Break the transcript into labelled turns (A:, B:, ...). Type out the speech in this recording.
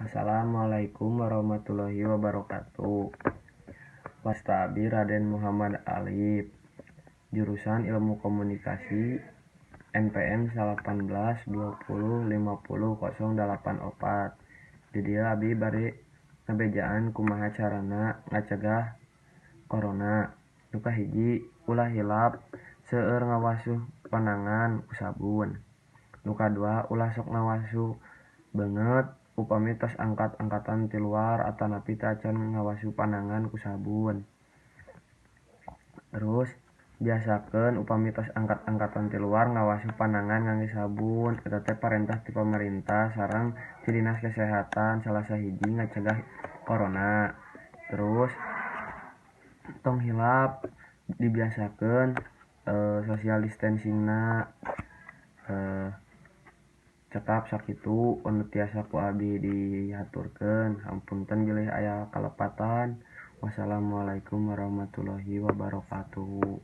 A: Assalamualaikum warahmatullahi wabarakatuh. Wasta abdi Raden Muhammad Alif, jurusan Ilmu Komunikasi, NPM 1820500804. Di dieu abdi bari ngabejaan kumaha carana ngacegah corona. Nu kahiji, ulah hilap seueur ngawasuh panangan ku sabun. Nu kadua, ulah sok ngawasuh beungeut upami tos angkat-angkatan ti luar atanapi teu acan ngawasuh panangan ku sabun. Terus biasakeun upami tos angkat-angkatan ti luar ngawasuh panangan ngangge sabun. Eta teh parentah ti pamarintah sareng ti Dinas Kesehatan salah sahiji ngacegah corona. Terus tong hilap dibiasakeun social distancingna cekap sakitu anu tiasa ku abdi diaturkeun. Hapunten bilih aya kalepatan. Wassalamualaikum warahmatullahi wabarakatuh.